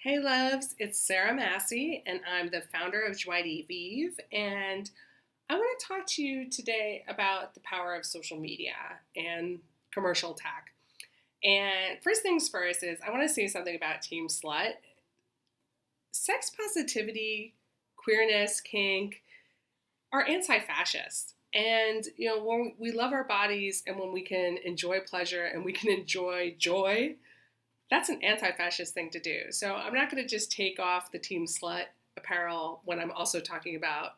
Hey loves, it's Sarah Massey, and I'm the founder of Joie de Vivre. And I want to talk to you today about the power of social media and commercial tech. And first things first is I want to say something about Team Slut. Sex positivity, queerness, kink are anti-fascist. And when we love our bodies and when we can enjoy pleasure and we can enjoy joy, that's an anti-fascist thing to do. So I'm not going to just take off the Team Slut apparel when I'm also talking about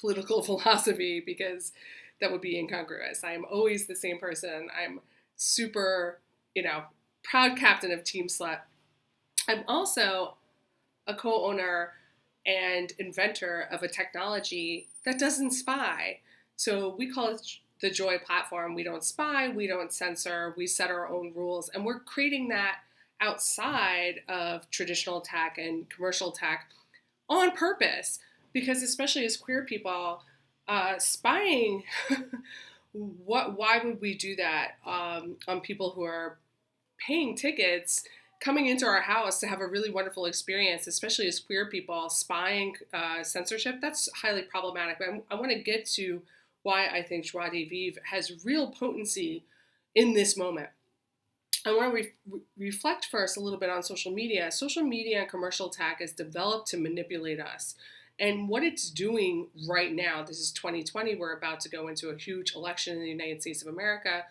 political philosophy because that would be incongruous. I am always the same person. I'm super, proud captain of Team Slut. I'm also a co-owner and inventor of a technology that doesn't spy. So we call it the Joy platform. We don't spy, we don't censor, we set our own rules, and we're creating that outside of traditional tech and commercial tech on purpose, because especially as queer people, spying, why would we do that on people who are paying tickets coming into our house to have a really wonderful experience, especially as queer people? Spying, censorship, that's highly problematic. But I want to get to why I think Joie de Vivre has real potency in this moment. I want to reflect first a little bit on social media. Social media and commercial tech is developed to manipulate us. And what it's doing right now, this is 2020, we're about to go into a huge election in the United States of America.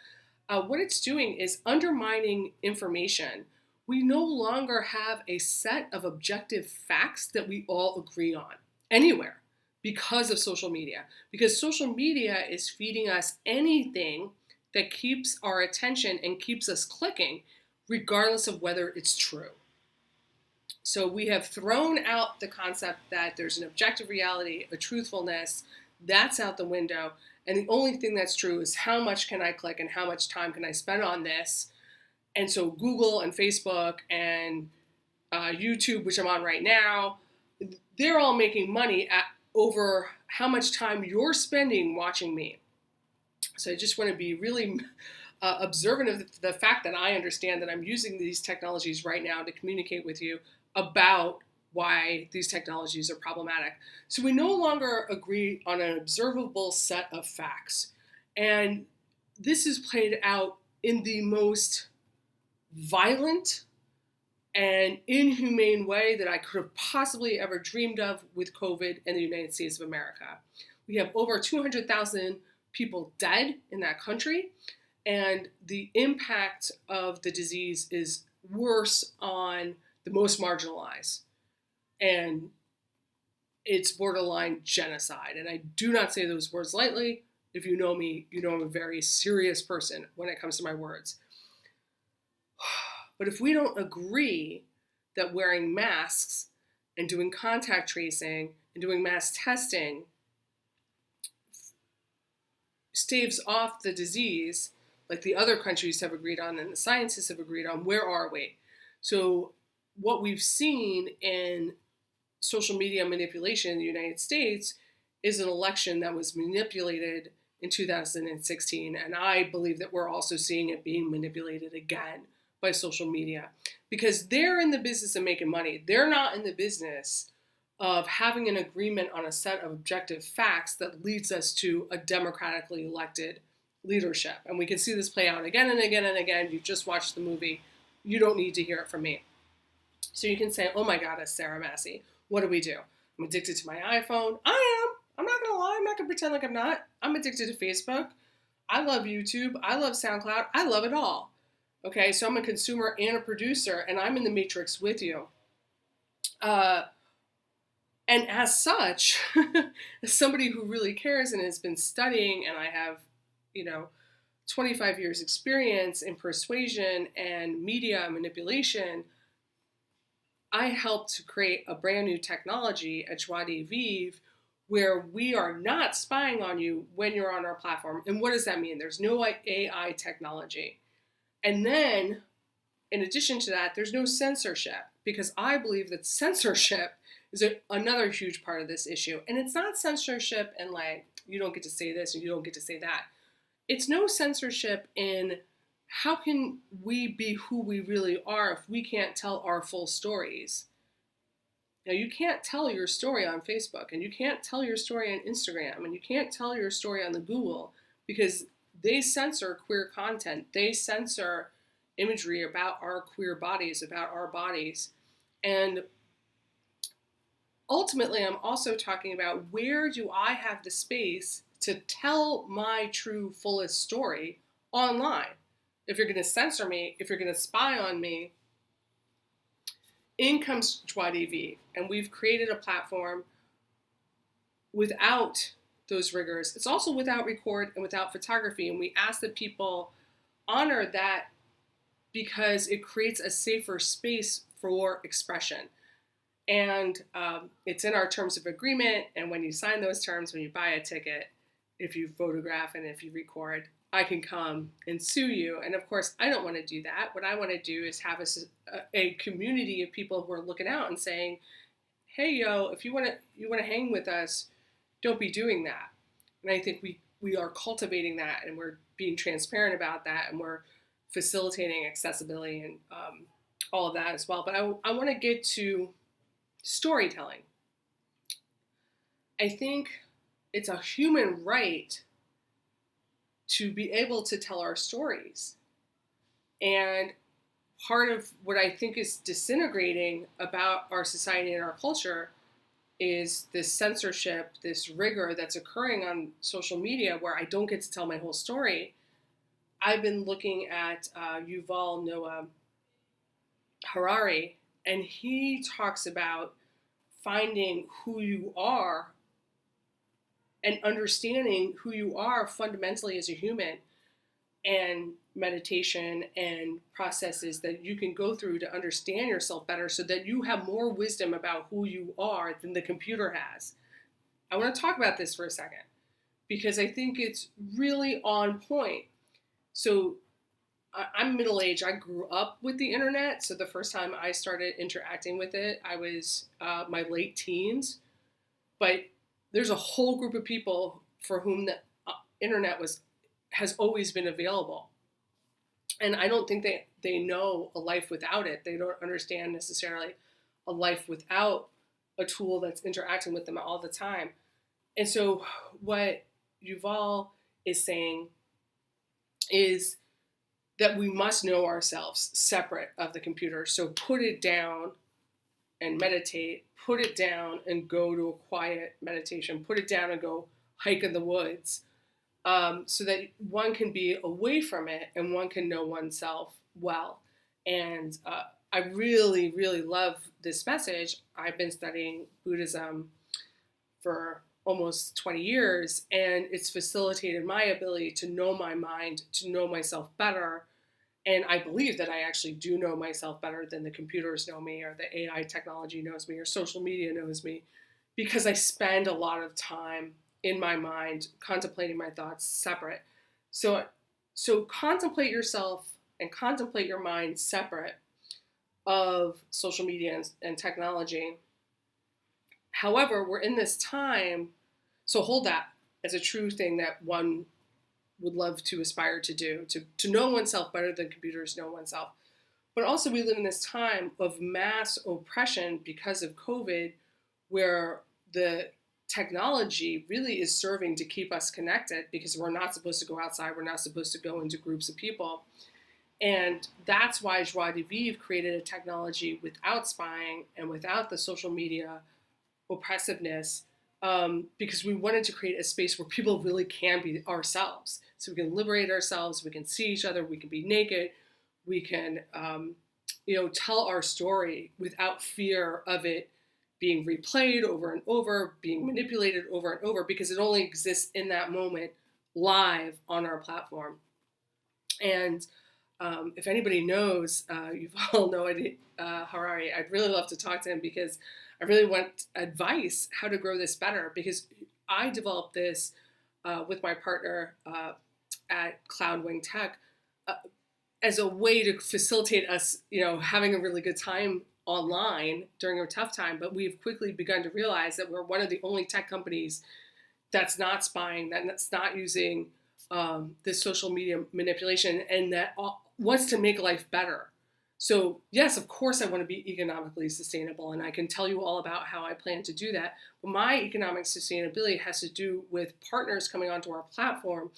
What it's doing is undermining information. We no longer have a set of objective facts that we all agree on anywhere because of social media. Because social media is feeding us anything that keeps our attention and keeps us clicking, regardless of whether it's true. So we have thrown out the concept that there's an objective reality, a truthfulness. That's out the window. And the only thing that's true is how much can I click and how much time can I spend on this. And so Google and Facebook and YouTube, which I'm on right now, they're all making money over how much time you're spending watching me. So I just want to be really observant of the fact that I understand that I'm using these technologies right now to communicate with you about why these technologies are problematic. So we no longer agree on an observable set of facts. And this is played out in the most violent and inhumane way that I could have possibly ever dreamed of with COVID in the United States of America. We have over 200,000 people dead in that country, and the impact of the disease is worse on the most marginalized, and it's borderline genocide. And I do not say those words lightly. If you know me, you know I'm a very serious person when it comes to my words. But if we don't agree that wearing masks and doing contact tracing and doing mass testing staves off the disease, like the other countries have agreed on and the scientists have agreed on, where are we? So what we've seen in social media manipulation in the United States is an election that was manipulated in 2016. And I believe that we're also seeing it being manipulated again by social media, because they're in the business of making money. They're not in the business of having an agreement on a set of objective facts that leads us to a democratically elected leadership. And we can see this play out again and again and again. You've just watched the movie. You don't need to hear it from me. So you can say, oh my God, it's Sarah Massey. What do we do? I'm addicted to my iPhone. I am. I'm not going to lie. I'm not going to pretend like I'm not. I'm addicted to Facebook. I love YouTube. I love SoundCloud. I love it all. Okay, so I'm a consumer and a producer, and I'm in the matrix with you. And as such, as somebody who really cares and has been studying, and I have, 25 years experience in persuasion and media manipulation, I helped to create a brand new technology at Joie de Vivre where we are not spying on you when you're on our platform. And what does that mean? There's no AI technology. And then, in addition to that, there's no censorship, because I believe that censorship is another huge part of this issue. And it's not censorship and like, you don't get to say this and you don't get to say that. It's no censorship in how can we be who we really are if we can't tell our full stories? Now, you can't tell your story on Facebook, and you can't tell your story on Instagram, and you can't tell your story on the Google, because they censor queer content. They censor imagery about our queer bodies, about our bodies. And ultimately, I'm also talking about, where do I have the space to tell my true, fullest story online? If you're going to censor me, if you're going to spy on me, in comes JoieDV, and we've created a platform without those rigors. It's also without record and without photography, and we ask that people honor that, because it creates a safer space for expression. And it's in our terms of agreement, and when you sign those terms, when you buy a ticket, if you photograph and if you record, I can come and sue you. And of course, I don't want to do that. What I want to do is have a community of people who are looking out and saying, hey, yo, if you want to hang with us, don't be doing that. And I think we are cultivating that, and we're being transparent about that, and we're facilitating accessibility and all of that as well. But I want to get to storytelling. I think it's a human right to be able to tell our stories. And part of what I think is disintegrating about our society and our culture is this censorship, this rigor that's occurring on social media, where I don't get to tell my whole story. I've been looking at Yuval Noah Harari, and he talks about finding who you are and understanding who you are fundamentally as a human, and meditation and processes that you can go through to understand yourself better, so that you have more wisdom about who you are than the computer has. I want to talk about this for a second, because I think it's really on point. So I'm middle-aged. I grew up with the internet. So the first time I started interacting with it, I was my late teens. But there's a whole group of people for whom the internet has always been available. And I don't think they know a life without it. They don't understand necessarily a life without a tool that's interacting with them all the time. And so what Yuval is saying is that we must know ourselves separate of the computer. So put it down and meditate, put it down and go to a quiet meditation, put it down and go hike in the woods, so that one can be away from it and one can know oneself well. And I really, really love this message. I've been studying Buddhism for almost 20 years, and it's facilitated my ability to know my mind, to know myself better. And I believe that I actually do know myself better than the computers know me, or the AI technology knows me, or social media knows me, because I spend a lot of time in my mind contemplating my thoughts separate. So contemplate yourself and contemplate your mind separate of social media and technology. However, we're in this time, so hold that as a true thing that one would love to aspire to do, to know oneself better than computers know oneself. But also, we live in this time of mass oppression because of COVID, where the technology really is serving to keep us connected, because we're not supposed to go outside, we're not supposed to go into groups of people. And that's why JoieDV created a technology without spying and without the social media oppressiveness, because we wanted to create a space where people really can be ourselves. So we can liberate ourselves, we can see each other, we can be naked, we can tell our story without fear of it being replayed over and over, being manipulated over and over, because it only exists in that moment live on our platform. And if anybody knows Yuval Noah Harari, I'd really love to talk to him, because I really want advice how to grow this better, because I developed this with my partner at Cloudwing Tech as a way to facilitate us, having a really good time online during a tough time. But we've quickly begun to realize that we're one of the only tech companies that's not spying, that's not using this social media manipulation, and that wants to make life better. So yes, of course I want to be economically sustainable, and I can tell you all about how I plan to do that. But my economic sustainability has to do with partners coming onto our platform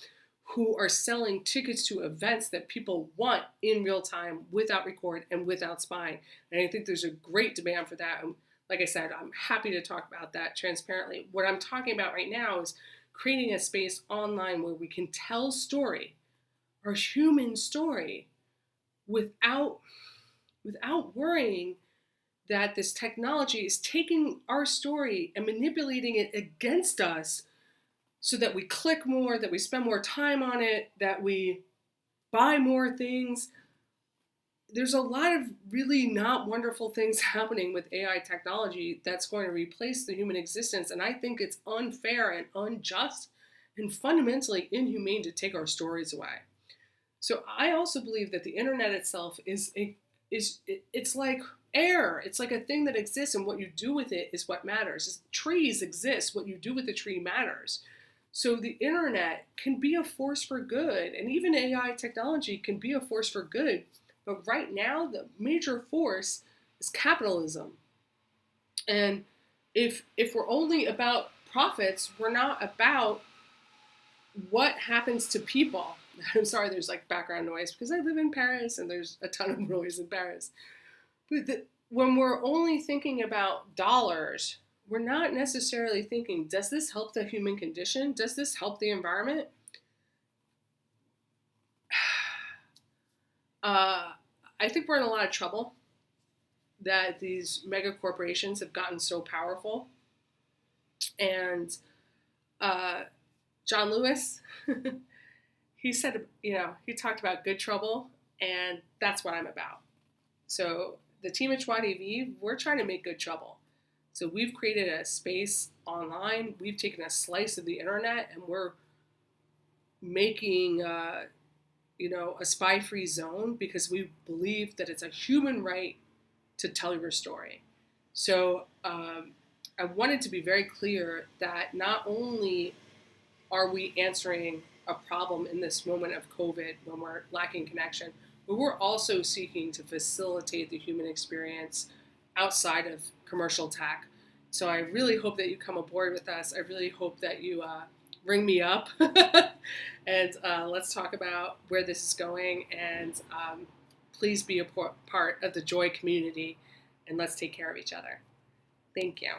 who are selling tickets to events that people want in real time without record and without spying. And I think there's a great demand for that. And like I said, I'm happy to talk about that transparently. What I'm talking about right now is creating a space online where we can tell story, our human story, without worrying that this technology is taking our story and manipulating it against us so that we click more, that we spend more time on it, that we buy more things. There's a lot of really not wonderful things happening with AI technology that's going to replace the human existence. And I think it's unfair and unjust and fundamentally inhumane to take our stories away. So I also believe that the internet itself it's like air. It's like a thing that exists, and what you do with it is what matters. Trees exist. What you do with the tree matters. So the internet can be a force for good, and even AI technology can be a force for good. But right now, the major force is capitalism. And if we're only about profits, we're not about what happens to people. I'm sorry, there's like background noise because I live in Paris and there's a ton of noise in Paris. But when we're only thinking about dollars, we're not necessarily thinking, does this help the human condition? Does this help the environment? I think we're in a lot of trouble that these mega corporations have gotten so powerful. And John Lewis, he said, he talked about good trouble, and that's what I'm about. So the team at Joie de Vivre, we're trying to make good trouble. So we've created a space online. We've taken a slice of the internet, and we're making, a spy-free zone because we believe that it's a human right to tell your story. So I wanted to be very clear that not only are we answering a problem in this moment of COVID when we're lacking connection, but we're also seeking to facilitate the human experience outside of commercial tech. So I really hope that you come aboard with us. I really hope that you ring me up and let's talk about where this is going. And please be a part of the Joy community, and let's take care of each other. Thank you.